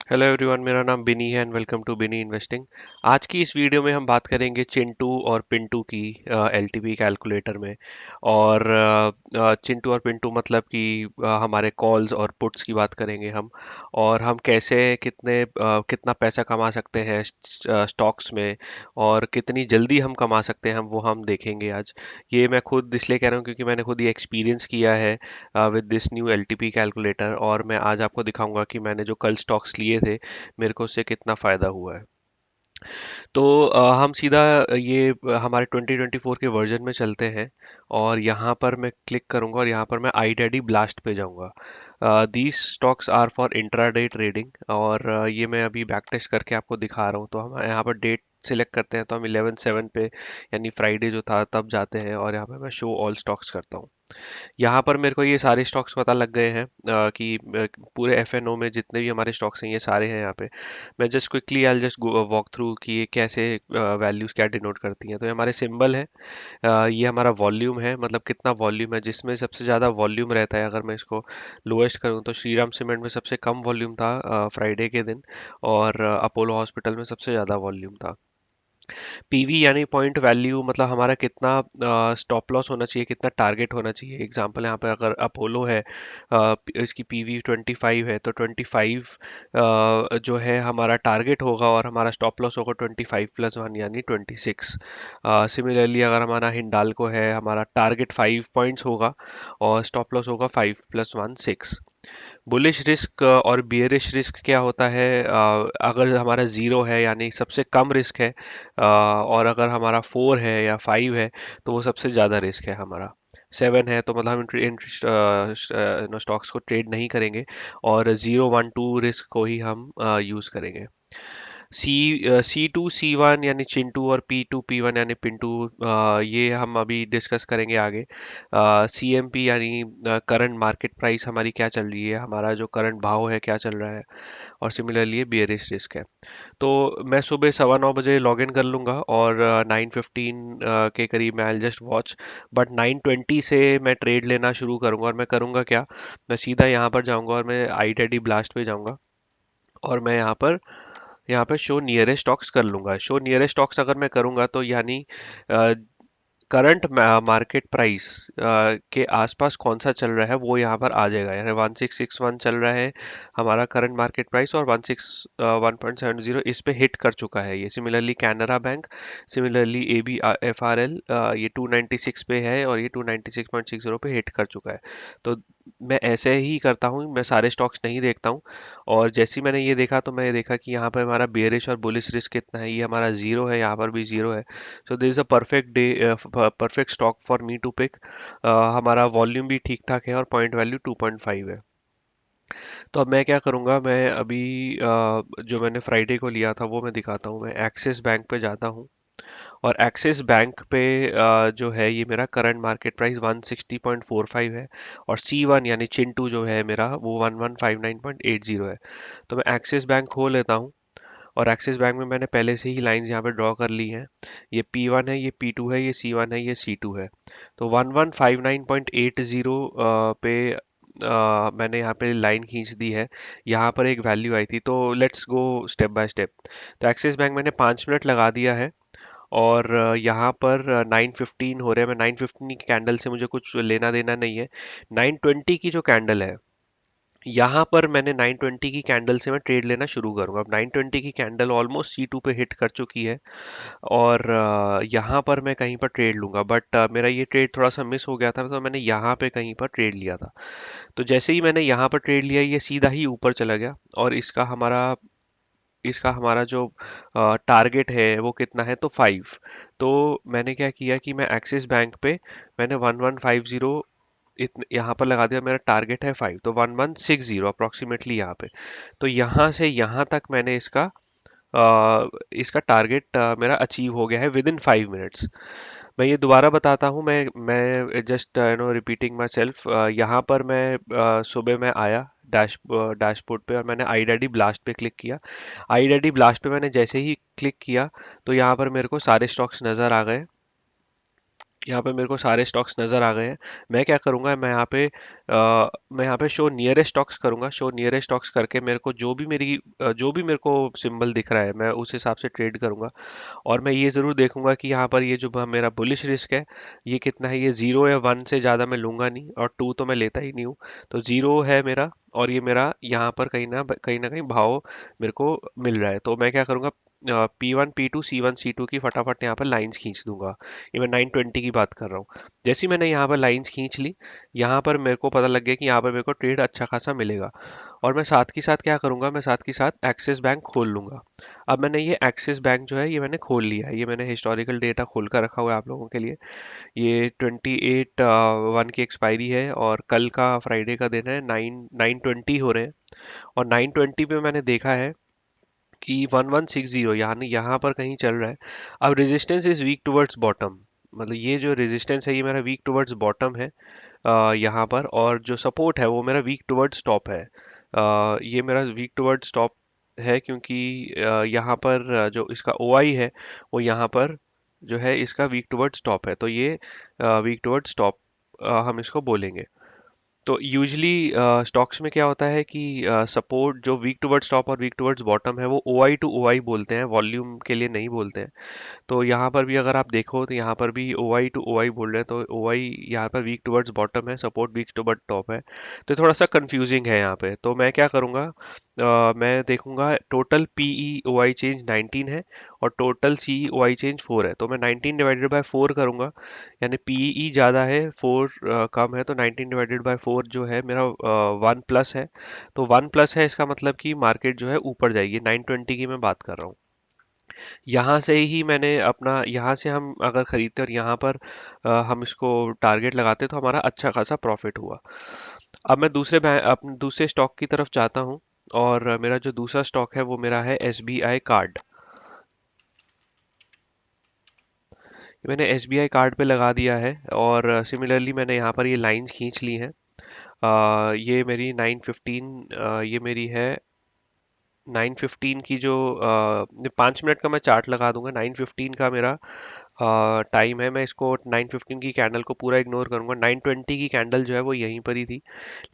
Hello everyone, मेरा नाम बिनी है and welcome to Binny investing. आज की इस वीडियो में हम बात करेंगे चिंटू और पिंटू की एलटीवी कैलकुलेटर में। और चिंटू और पिंटू मतलब कि हमारे कॉल्स और पुट्स की बात करेंगे हम। और हम कैसे कितना पैसा कमा सकते हैं स्टॉक्स में, और कितनी जल्दी हम कमा सकते हैं वो हम देखेंगे आज। ये मैं खुद इसलिए कह रहा हूँ क्योंकि मैंने खुद ये एक्सपीरियंस किया है with this new LTP calculator, और मैं आज आपको दिखाऊंगा कि मैंने जो कल स्टॉक्स लिए थे मेरे को उससे कितना फ़ायदा हुआ है। तो हम सीधा हमारे 2024 के वर्जन में चलते हैं। और यहाँ पर मैं क्लिक करूँगा और यहाँ पर मैं आई डैडी ब्लास्ट पे जाऊँगा। These stocks are for intraday trading, और ये मैं अभी बैक टेस्ट करके आपको दिखा रहा हूँ। तो हम यहाँ पर डेट सिलेक्ट करते हैं, तो हम 11/7 पे यानी फ्राइडे जो था तब जाते हैं, और यहाँ पे मैं शो ऑल स्टॉक्स करता हूँ। यहाँ पर मेरे को ये सारे स्टॉक्स पता लग गए हैं कि पूरे एफएनओ में जितने भी हमारे स्टॉक्स हैं ये सारे हैं यहाँ पे। मैं just quickly I just walk through कि ये कैसे वैल्यूज क्या डिनोट करती हैं। तो ये हमारे सिंबल है। ये हमारा वॉल्यूम है, मतलब कितना वॉल्यूम है, जिसमें सबसे ज़्यादा वॉल्यूम रहता है। अगर मैं इसको लोएस्ट करूँ तो श्रीराम सीमेंट में सबसे कम वॉल्यूम था फ्राइडे के दिन, और अपोलो हॉस्पिटल में सबसे ज़्यादा वॉल्यूम था। पीवी यानी पॉइंट वैल्यू, मतलब हमारा कितना स्टॉप लॉस होना चाहिए, कितना टारगेट होना चाहिए। एग्जांपल यहाँ पे अगर अपोलो है, इसकी पीवी 25 है, तो 25 जो है हमारा टारगेट होगा, और हमारा स्टॉप लॉस होगा 25+1 यानी 26। सिमिलरली अगर हमारा हिंडाल्को है, हमारा टारगेट 5 पॉइंट्स होगा और स्टॉप लॉस होगा 5+1 6। बुलिश रिस्क और बियरिश रिस्क क्या होता है? अगर हमारा जीरो है यानी सबसे कम रिस्क है, और अगर हमारा 4 है या 5 है तो वो सबसे ज़्यादा रिस्क है हमारा। 7 है तो मतलब हम इन स्टॉक्स को ट्रेड नहीं करेंगे, और 0 1 2 रिस्क को ही हम यूज़ करेंगे। C2 C1 यानी चिंटू, और P2 P1 यानी पिंटू, ये हम अभी डिस्कस करेंगे आगे। CMP यानी करंट मार्केट प्राइस हमारी क्या चल रही है, हमारा जो करंट भाव है क्या चल रहा है। और सिमिलरली ये बियरिश रिस्क है। तो मैं सुबह 9:15 बजे लॉग इन कर लूँगा, और 9:15 के करीब मैं आई जस्ट वॉच। बट 9:20 से मैं ट्रेड लेना शुरू करूँगा, और मैं करूँगा क्या, मैं सीधा यहाँ पर जाऊँगा और मैं आई टेडी ब्लास्ट पे जाऊँगा। और मैं यहाँ पे शो नियरेस्ट स्टॉक्स कर लूंगा। शो नियरेस्ट स्टॉक्स अगर मैं करूंगा तो यानी करंट मार्केट प्राइस के आसपास कौन सा चल रहा है वो यहाँ पर आ जाएगा। यानी 1661 चल रहा है हमारा करंट मार्केट प्राइस, और 1.70 इस पे हिट कर चुका है ये। Similarly Canara bank, similarly ABFRL, ये 296 पे है, और ये 296.60 पे हिट कर चुका है। तो मैं ऐसे ही करता हूँ, मैं सारे स्टॉक्स नहीं देखता हूँ। और जैसे ही मैंने ये देखा तो मैं देखा कि यहाँ पर हमारा बेयरिश और बुलिश रिस्क कितना है, ये हमारा जीरो है, यहाँ पर भी जीरो है। So this is a perfect day, perfect stock for me to pick. हमारा वॉल्यूम भी ठीक ठाक है, और पॉइंट वैल्यू 2.5 है। तो अब मैं क्या करूँगा, मैं अभी जो मैंने फ्राइडे को लिया था वो मैं दिखाता हूँ। मैं एक्सिस बैंक पे जाता हूँ, और एक्सिस बैंक पे जो है ये मेरा करंट मार्केट प्राइस 160.45 है, और C1 यानी चिंटू जो है मेरा वो 1159.80 है। तो मैं एक्सिस बैंक खोल लेता हूँ, और एक्सिस बैंक में मैंने पहले से ही लाइंस यहाँ पे ड्रॉ कर ली हैं। ये P1 है, ये P2 है, ये C1 है, ये C2 है। तो 1159.80 पे मैंने यहाँ पे लाइन खींच दी है। यहाँ पर एक वैल्यू आई थी, तो let's go step by step. तो एक्सिस बैंक मैंने 5 मिनट लगा दिया है, और यहाँ पर 9:15 हो रहे हैं। मैं 9:15 की कैंडल से मुझे कुछ लेना देना नहीं है। 9:20 की जो कैंडल है, यहाँ पर मैंने 9:20 की कैंडल से मैं ट्रेड लेना शुरू करूंगा। अब 9:20 की कैंडल ऑलमोस्ट C2 पे हिट कर चुकी है, और यहाँ पर मैं कहीं पर ट्रेड लूंगा। बट मेरा ये ट्रेड थोड़ा सा मिस हो गया था, तो मैंने यहाँ पे कहीं पर ट्रेड लिया था। तो जैसे ही मैंने यहाँ पर ट्रेड लिया, ये सीधा ही ऊपर चला गया, और इसका हमारा जो टारगेट है वो कितना है, तो 5। तो मैंने क्या किया कि मैं एक्सिस बैंक पे मैंने 1150 इतने यहाँ पर लगा दिया। मेरा टारगेट है 5, तो 1160 अप्रोक्सीमेटली यहाँ पे। तो यहाँ से यहाँ तक मैंने इसका टारगेट मेरा अचीव हो गया है विद इन 5 मिनट्स। मैं ये दोबारा बताता हूँ, मैं जस्ट रिपीटिंग माई सेल्फ। यहाँ पर मैं सुबह में आया डैशबोर्ड पे, और मैंने आई डैडी ब्लास्ट पे क्लिक किया। आई डैडी ब्लास्ट पे मैंने जैसे ही क्लिक किया, तो यहाँ पर मेरे को सारे स्टॉक्स नज़र आ गए। यहाँ पे मेरे को सारे स्टॉक्स नज़र आ गए हैं। मैं क्या करूँगा, मैं यहाँ पे शो नियरेस्ट स्टॉक्स करूँगा। शो नियरेस्ट स्टॉक्स करके मेरे को जो भी मेरे को सिंबल दिख रहा है, मैं उस हिसाब से ट्रेड करूँगा। और मैं ये ज़रूर देखूंगा कि यहाँ पर ये जो मेरा बुलिश रिस्क है, ये कितना है। ये 0 या 1 से ज़्यादा मैं लूंगा नहीं, और 2 तो मैं लेता ही नहीं हूँ। तो 0 है मेरा, और ये मेरा यहाँ पर कहीं ना कहीं भाव मेरे को मिल रहा है। तो मैं क्या करूँगा, P1 P2 C1 C2 की फटाफट यहाँ पर लाइंस खींच दूंगा। ये मैं 920 की बात कर रहा हूँ। जैसे ही मैंने यहाँ पर लाइंस खींच ली, यहाँ पर मेरे को पता लग गया कि यहाँ पर मेरे को ट्रेड अच्छा खासा मिलेगा। और मैं साथ के साथ क्या करूँगा, मैं साथ के साथ एक्सिस बैंक खोल लूँगा। अब मैंने ये एक्सिस बैंक जो है, ये मैंने खोल लिया है। ये मैंने हिस्टोरिकल डेटा खोल कर रखा हुआ है आप लोगों के लिए। ये 28/1 की एक्सपायरी है, और कल का फ्राइडे का दिन है। 9/20 हो रहे हैं, और 9/20 पे मैंने देखा है कि 1160, यानी यहाँ पर कहीं चल रहा है। अब resistance is weak towards bottom, मतलब ये जो रेजिस्टेंस है ये मेरा वीक टुवर्ड्स बॉटम है यहाँ पर। और जो सपोर्ट है वो मेरा वीक टुवर्ड्स टॉप है। ये मेरा वीक टुवर्ड्स टॉप है, क्योंकि यहाँ पर जो इसका ओआई है, वो यहाँ पर जो है इसका वीक टुवर्ड्स टॉप है। तो ये वीक टुवर्ड्स टॉप हम इसको बोलेंगे। तो यूजली स्टॉक्स में क्या होता है कि सपोर्ट जो वीक टुवर्ड्स टॉप और वीक टुवर्ड्स बॉटम है, वो ओआई टू ओआई बोलते हैं, वॉल्यूम के लिए नहीं बोलते हैं। तो यहाँ पर भी अगर आप देखो, तो यहाँ पर भी ओ आई टू ओ आई बोल रहे हैं। तो ओ आई यहाँ पर वीक टुवर्ड्स बॉटम है, सपोर्ट वीक टुवर्ड टॉप है। तो थोड़ा सा कंफ्यूजिंग है यहाँ पे। तो मैं क्या करूँगा, मैं देखूंगा total P E O I change 19 है, और total C O I change 4 है। तो मैं 19 डिवाइडेड बाय 4 करूंगा, यानी पी ई ज़्यादा है, 4 कम है। तो 19 डिवाइडेड बाय 4 जो है मेरा 1 प्लस है। तो 1 प्लस है, इसका मतलब कि मार्केट जो है ऊपर जाएगी। 920 की मैं बात कर रहा हूँ। यहाँ से ही मैंने अपना, यहाँ से हम अगर खरीदते और यहाँ पर हम इसको टारगेट लगाते, तो हमारा अच्छा खासा प्रॉफिट हुआ। अब मैं अपने दूसरे स्टॉक की तरफ जाता हूँ। और मेरा जो दूसरा स्टॉक है वो मेरा है SBI कार्ड। मैंने SBI कार्ड पे लगा दिया है, और सिमिलरली मैंने यहाँ पर ये लाइंस खींच ली हैं। ये मेरी 915, ये मेरी है 915 की जो 5 मिनट का मैं चार्ट लगा दूंगा। 915 का मेरा टाइम है। मैं इसको 915 की कैंडल को पूरा इग्नोर करूंगा। 920 की कैंडल जो है वो यहीं पर ही थी,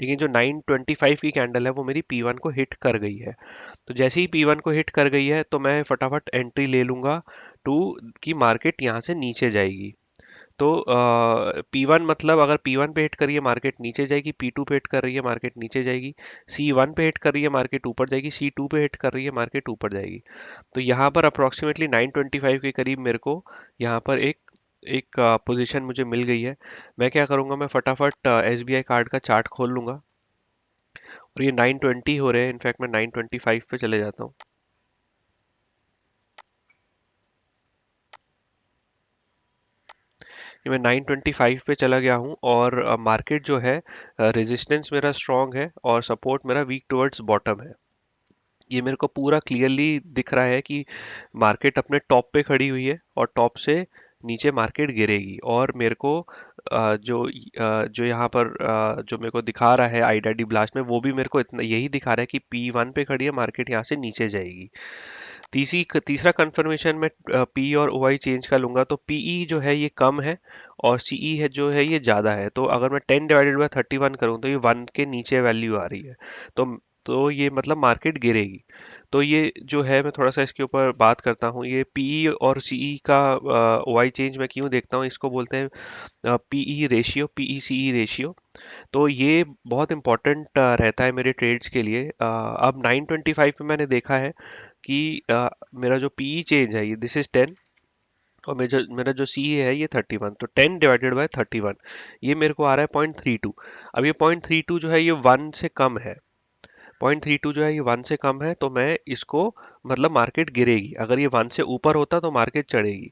लेकिन जो 925 की कैंडल है वो मेरी P1 को हिट कर गई है। तो जैसे ही P1 को हिट कर गई है, तो मैं फटाफट एंट्री ले लूंगा टू, की मार्केट यहाँ से नीचे जाएगी। तो P1 मतलब, अगर P1 पे हिट करिए मार्केट नीचे जाएगी, P2 पे हिट कर रही है मार्केट नीचे जाएगी, C1 पे हिट कर रही है मार्केट ऊपर जाएगी, C2 पे हिट कर रही है मार्केट ऊपर जाएगी। तो यहाँ पर अप्रोक्सीमेटली 925 के करीब मेरे को यहाँ पर एक एक पोजीशन मुझे मिल गई है। मैं क्या करूँगा, मैं फटाफट SBI कार्ड का चार्ट खोल लूँगा। और ये 920 हो रहे हैं, इनफैक्ट मैं 925 पे चले जाता हूँ। ये मैं 925 पे चला गया हूँ, और मार्केट जो है, रेजिस्टेंस मेरा स्ट्रांग है और सपोर्ट मेरा वीक टुवर्ड्स बॉटम है। ये मेरे को पूरा क्लियरली दिख रहा है कि मार्केट अपने टॉप पे खड़ी हुई है, और टॉप से नीचे मार्केट गिरेगी। और मेरे को जो यहाँ पर जो मेरे को दिखा रहा है आईडाडी ब्लास्ट में, वो भी मेरे को इतना यही दिखा रहा है कि P1 पे खड़ी है मार्केट, यहाँ से नीचे जाएगी। तीसरा कंफर्मेशन में पी और ओ आई चेंज का लूंगा, तो पीई जो है ये कम है, और सीई है जो है ये ज़्यादा है। तो अगर मैं 10/31 करूँ, तो ये 1 के नीचे वैल्यू आ रही है। तो तो ये मतलब मार्केट गिरेगी। तो ये जो है, मैं थोड़ा सा इसके ऊपर बात करता हूँ। ये पीई और सीई का ओ आई चेंज मैं क्यों देखता हूँ, इसको बोलते हैं PE ratio, PE CE ratio. तो ये बहुत इंपॉर्टेंट रहता है मेरे ट्रेड्स के लिए। अब 925 पे मैंने देखा है कि मेरा जो पीई चेंज है, ये दिस इज 10, और मेरा जो सी है ये 31। तो 10/31 ये मेरे को आ रहा है 0.32। अब ये 0.32 जो है ये 1 से कम है। 0.32 जो है ये 1 से कम है, तो मैं इसको, मतलब मार्केट गिरेगी। अगर ये 1 से ऊपर होता तो मार्केट चढ़ेगी।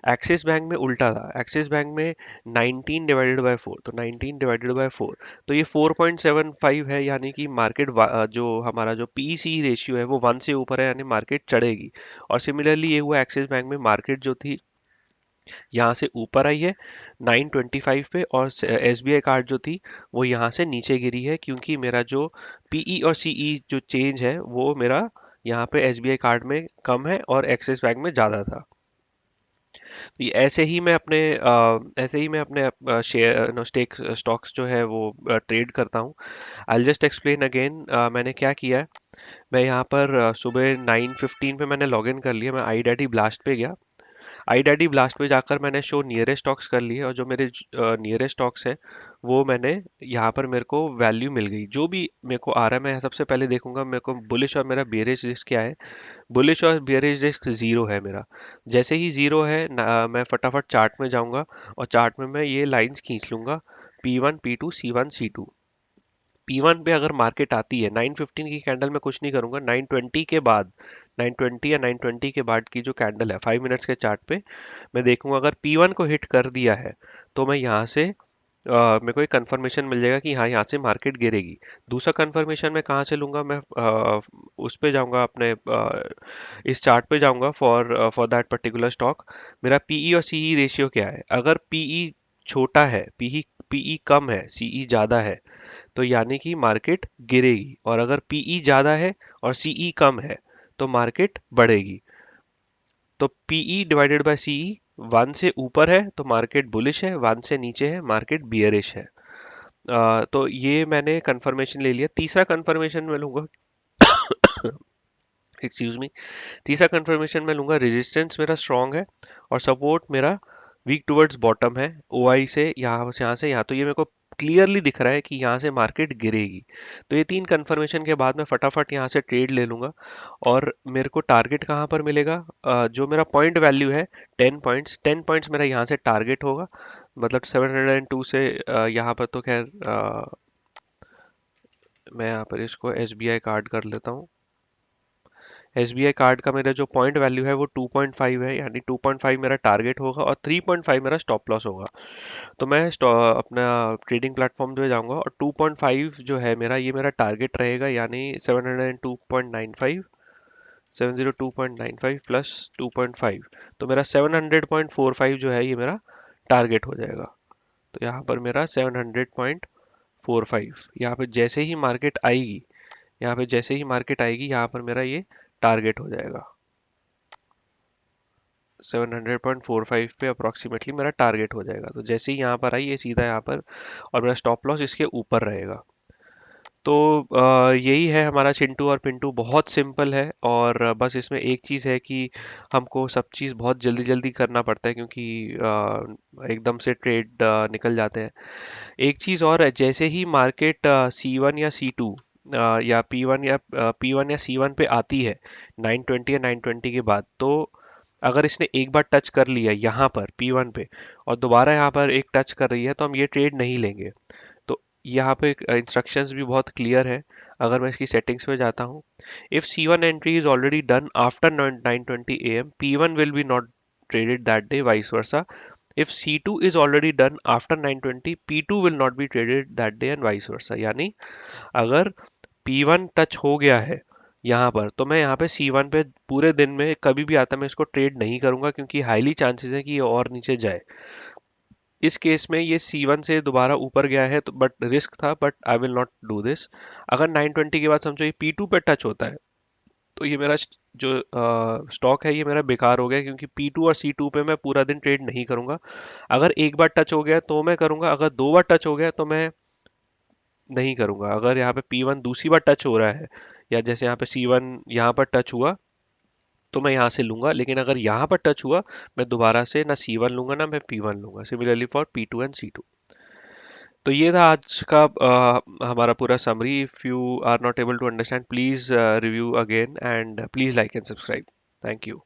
एक्सिस बैंक में उल्टा था। एक्सिस बैंक में 19/4, तो 19/4, तो ये 4.75 है, यानी कि मार्केट जो हमारा जो पीसी रेशियो है वो 1 से ऊपर है, यानी मार्केट चढ़ेगी। और सिमिलरली ये हुआ एक्सिस बैंक में, मार्केट जो थी यहाँ से ऊपर आई है 925 पे, और SBI कार्ड जो थी वो यहाँ से नीचे गिरी है, क्योंकि मेरा जो पीई और सीई जो चेंज है वो मेरा यहाँ पे SBI कार्ड में कम है और एक्सिस बैंक में ज़्यादा था। तो ये ऐसे ही मैं अपने शेयर नो स्टेक स्टॉक्स जो है वो ट्रेड करता हूँ। आई जस्ट एक्सप्लेन अगेन मैंने क्या किया है। मैं यहाँ पर सुबह 9:15 पे मैंने लॉगिन कर लिया। मैं आई डैडी ब्लास्ट पे गया। आईडैडी ब्लास्ट पे जाकर मैंने शो नियरेस्ट स्टॉक्स कर लिए, और जो मेरे नियरेस्ट स्टॉक्स है वो मैंने यहाँ पर मेरे को वैल्यू मिल गई। जो भी मेरे को आ रहा है मैं सबसे पहले देखूंगा मेरे को बुलिश और मेरा बेयरिश रिस्क क्या है। बुलिश और बेयरिश रिस्क जीरो है मेरा। जैसे ही जीरो है मैं फटाफट चार्ट में जाऊंगा, और चार्ट में मैं ये लाइंस खींच लूंगा, P1 P2 C1 C2। P1 पे अगर मार्केट आती है 9:15 की कैंडल, में कुछ नहीं करूंगा। 9:20 के बाद, 9:20 या 9:20 के बाद की जो कैंडल है 5 मिनट्स के चार्ट पे, मैं देखूंगा अगर P1 को हिट कर दिया है तो मैं यहाँ से मेरे को एक कंफर्मेशन मिल जाएगा कि हाँ यहाँ से मार्केट गिरेगी। दूसरा कंफर्मेशन मैं कहाँ से लूंगा? मैं उस पे जाऊंगा, अपने इस चार्ट पे जाऊंगा for for that particular stock. मेरा पीई और सीई रेशियो क्या है? अगर पीई छोटा है, पीई कम है, सीई ज्यादा है, तो यानी कि मार्केट गिरेगी। और अगर पीई ज्यादा है और सीई कम है तो मार्केट बढ़ेगी। तो पीई डिवाइडेड बाय सीई, 1 से ऊपर है तो मार्केट बुलिश है, 1 से नीचे है मार्केट बियरिश है। तो ये मैंने कंफर्मेशन ले लिया। तीसरा कंफर्मेशन मैं लूंगा, एक्सक्यूज मी, तीसरा कंफर्मेशन मैं लूंगा, रेजिस्टेंस मेरा स्ट्रांग है और सपोर्ट मेरा वीक टुवर्ड्स बॉटम है। ओआई से यहाँ से यहाँ, तो ये मेरे को क्लियरली दिख रहा है कि यहाँ से मार्केट गिरेगी। तो ये तीन कंफर्मेशन के बाद मैं फटाफट यहाँ से ट्रेड ले लूंगा। और मेरे को टारगेट कहाँ पर मिलेगा? जो मेरा पॉइंट वैल्यू है 10 पॉइंट्स, 10 पॉइंट्स मेरा यहाँ से टारगेट होगा। मतलब 702 से यहाँ पर तो खैर मैं यहाँ पर इसको एसबीआई कार्ड कर लेता हूँ। एसबीआई कार्ड का मेरा जो पॉइंट वैल्यू है वो 2.5 है, यानी 2.5 मेरा टारगेट होगा और 3.5 मेरा स्टॉप लॉस होगा। तो मैं अपना ट्रेडिंग प्लेटफॉर्म पे जाऊंगा और 2.5 जो है मेरा, ये मेरा टारगेट रहेगा, यानी 702.95, 702.95 प्लस 2.5, तो मेरा 700.45 जो है ये मेरा टारगेट हो जाएगा। तो यहाँ पर मेरा 700.45, यहाँ पे जैसे ही मार्केट आएगी, यहाँ पे जैसे ही मार्केट आएगी यहाँ पर मेरा ये टारगेट हो जाएगा। 700.45 पे अप्रोक्सीमेटली मेरा टारगेट हो जाएगा। तो जैसे ही यहाँ पर आई, ये सीधा यहाँ पर, और मेरा स्टॉप लॉस इसके ऊपर रहेगा। तो यही है हमारा चिंटू और पिंटू। बहुत सिंपल है, और बस इसमें एक चीज़ है कि हमको सब चीज़ बहुत जल्दी जल्दी करना पड़ता है, क्योंकि एकदम से ट्रेड निकल जाते हैं। एक चीज़ और है, जैसे ही मार्केट C1 या C2 या P1 या C1 पे आती है 9:20 या 9:20 के बाद, तो अगर इसने एक बार टच कर लिया यहाँ पर P1 पे और दोबारा यहाँ पर एक टच कर रही है, तो हम ये ट्रेड नहीं लेंगे। तो यहाँ पे इंस्ट्रक्शंस भी बहुत क्लियर है। अगर मैं इसकी सेटिंग्स में जाता हूँ, if C1 entry is already done after 9:20 AM, P1 will be not traded that day, vice versa. If C2 is already done after 9:20, P2 will not be traded that day and vice versa. यानी अगर P1 touch हो गया है यहाँ पर, तो मैं यहाँ पे C1 पे पूरे दिन में कभी भी आता मैं इसको ट्रेड नहीं करूंगा, क्योंकि हाईली चांसेस है कि ये और नीचे जाए। इस केस में ये C1 से दोबारा ऊपर गया है, तो बट रिस्क था, but I will not do this. अगर 9:20 के बाद समझो ये P2 पे टच होता है, तो ये मेरा जो स्टॉक है ये मेरा बेकार हो गया, क्योंकि P2 और C2 पे मैं पूरा दिन ट्रेड नहीं करूंगा। अगर एक बार टच हो गया तो मैं करूंगा, अगर दो बार टच हो गया तो मैं नहीं करूंगा। अगर यहाँ पे P1 दूसरी बार टच हो रहा है, या जैसे यहाँ पे C1 यहाँ पर टच हुआ, तो मैं यहाँ से लूंगा। लेकिन अगर यहाँ पर टच हुआ, मैं दोबारा से ना C1 लूंगा ना मैं P1 लूंगा। Similarly for P2 and C2। तो ये था आज का हमारा पूरा summary. If you are not able to understand, please review again, and please like and subscribe. Thank you.